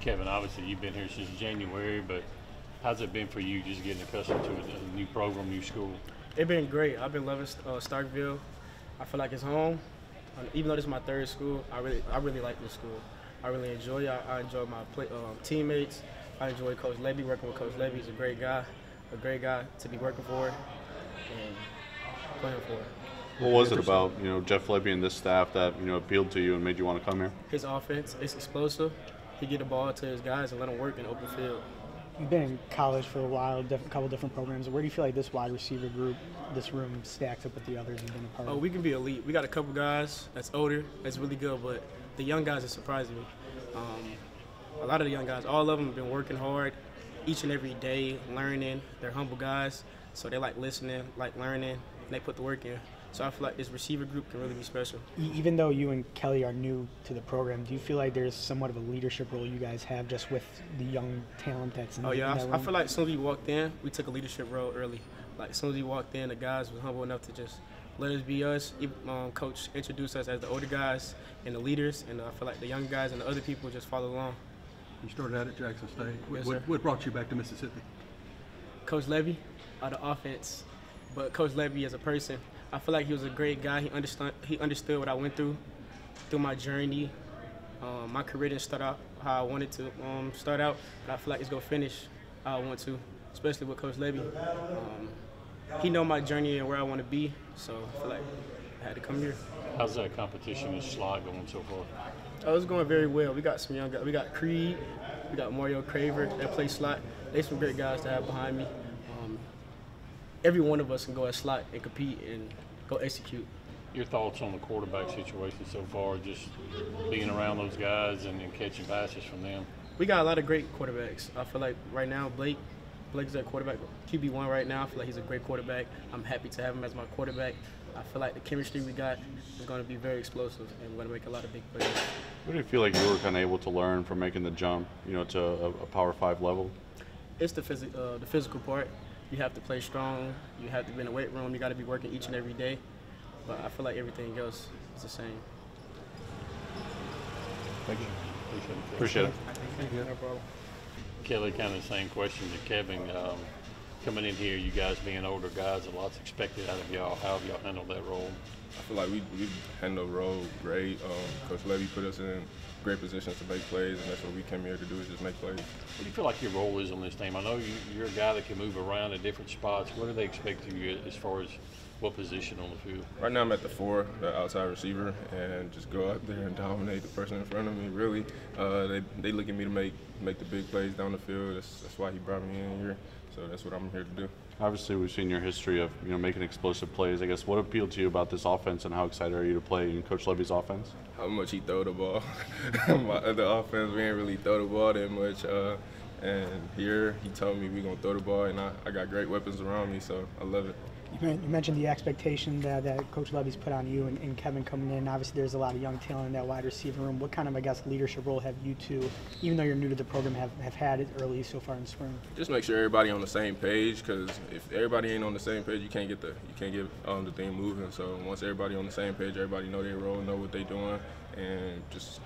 Kevin, obviously you've been here since January, but how's it been for you just getting accustomed to a new program, new school? It's been great. I've been loving Starkville. I feel like it's home. Even though this is my third school, I really like this school. I really enjoy it. I enjoy my teammates. I enjoy Coach Levy, working with Coach Levy. He's a great guy to be working for and playing for. What was it about, Jeff Lebby and this staff that, appealed to you and made you want to come here? His offense is explosive. He get the ball to his guys and let them work in open field. You've been in college for a while, a couple different programs. Where do you feel like this wide receiver group, this room, stacks up with the others you've been a part of? Oh, we can be elite. We got a couple guys that's older, that's really good, but the young guys are surprising me. A lot of the young guys, all of them have been working hard each and every day, learning. They're humble guys, so they like listening, like learning, and they put the work in. So I feel like this receiver group can really be special. Even though you and Kelly are new to the program, do you feel like there's somewhat of a leadership role you guys have just with the young talent that's in that room? I feel like as soon as we walked in, we took a leadership role early. Like as soon as we walked in, the guys were humble enough to just let us be us. Coach introduced us as the older guys and the leaders, and I feel like the young guys and the other people just follow along. You started out at Jackson State. Yes, sir. What brought you back to Mississippi? Coach Levy, the offense, but Coach Levy as a person. I feel like he was a great guy. He understood what I went through my journey. My career didn't start out how I wanted to start out, but I feel like it's going to finish how I want to, especially with Coach Levy. He know my journey and where I want to be, so I feel like I had to come here. How's that competition in slot going so far? Oh, it's going very well. We got some young guys. We got Creed, we got Mario Craver that play slot. They're some great guys to have behind me. Every one of us can go at slot and compete and go execute. Your thoughts on the quarterback situation so far, just being around those guys and catching passes from them? We got a lot of great quarterbacks. I feel like right now Blake's a quarterback, QB1 right now. I feel like he's a great quarterback. I'm happy to have him as my quarterback. I feel like the chemistry we got is going to be very explosive, and we're going to make a lot of big plays. What do you feel like you were kind of able to learn from making the jump, to a Power 5 level? It's the physical part. You have to play strong. You have to be in the weight room. You got to be working each and every day. But I feel like everything else is the same. Thank you. Appreciate it. No problem. Kelly, kind of the same question to Kevin. Coming in here, you guys being older guys, a lot's expected out of y'all. How have y'all handled that role? I feel like we handled the role great. Coach Levy put us in great positions to make plays, and that's what we came here to do, is just make plays. What do you feel like your role is on this team? I know you're a guy that can move around at different spots. What do they expect of you as far as what position on the field? Right now I'm at the 4, the outside receiver, and just go out there and dominate the person in front of me, really. They look at me to make the big plays down the field. That's why he brought me in here, so that's what I'm here to do. Obviously, we've seen your history of making explosive plays. I guess what appealed to you about this offense, and how excited are you to play in Coach Levy's offense? How much he throw the ball. My other offense, we ain't really throw the ball that much. And here, he told me we gonna throw the ball, and I got great weapons around me, so I love it. You mentioned the expectation that Coach Levy's put on you and Kevin coming in. Obviously, there's a lot of young talent in that wide receiver room. What kind of, leadership role have you two, even though you're new to the program, have had it early so far in the spring? Just make sure everybody on the same page, because if everybody ain't on the same page, you can't get the thing moving. So once everybody on the same page, everybody know their role, know what they doing, and just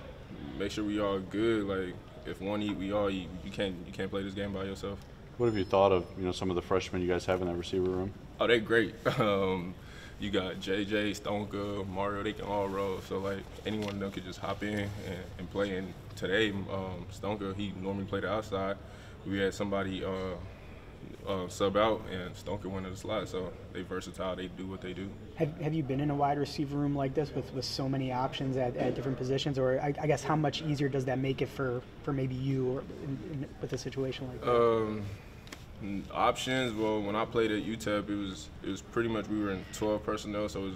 make sure we all good. Like if one eat, we all eat. You can't play this game by yourself. What have you thought of some of the freshmen you guys have in that receiver room? Oh, they're great. You got JJ, Stonka, Mario, they can all roll. So, anyone of them could just hop in and play. And today, Stonka, he normally played the outside. We had somebody sub out, and Stonka went to the slot. So, they versatile. They do what they do. Have you been in a wide receiver room like this with so many options at different positions? Or I guess how much easier does that make it for maybe you or with a situation like that? Options, well, when I played at UTEP, it was pretty much we were in 12 personnel, so it was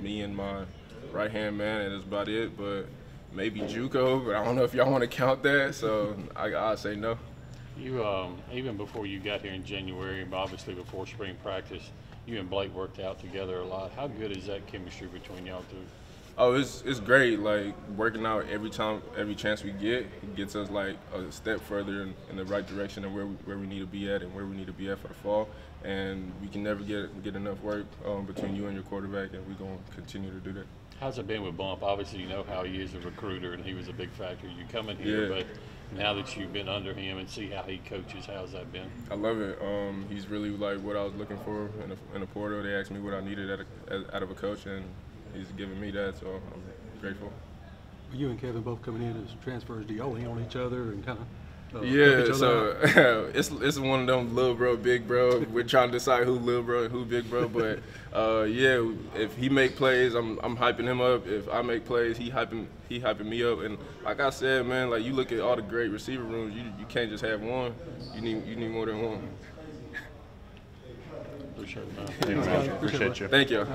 me and my right-hand man, and that's about it. But maybe JUCO, but I don't know if y'all want to count that, so I'll say no. You even before you got here in January, but obviously before spring practice, you and Blake worked out together a lot. How good is that chemistry between y'all two? Oh, it's great. Working out every chance we get, it gets us a step further in the right direction of where we need to be at and where we need to be at for the fall. And we can never get enough work between you and your quarterback, and we're going to continue to do that. How's it been with Bump? Obviously, you know how he is a recruiter, and he was a big factor. You coming here, but now that you've been under him and see how he coaches? How's that been? I love it. He's really like what I was looking for in a portal. They asked me what I needed out of a coach, and he's giving me that, so I'm grateful. You and Kevin both coming in as transfers. Do y'all lean on each other and kind of help each Yeah, other out? so it's one of them little bro, big bro. We're trying to decide who little bro and who big bro. But yeah, if he make plays, I'm hyping him up. If I make plays, he hyping me up. And like I said, man, like you look at all the great receiver rooms, you can't just have one. You need more than one. For sure. Thanks, man. Appreciate you. Thank you.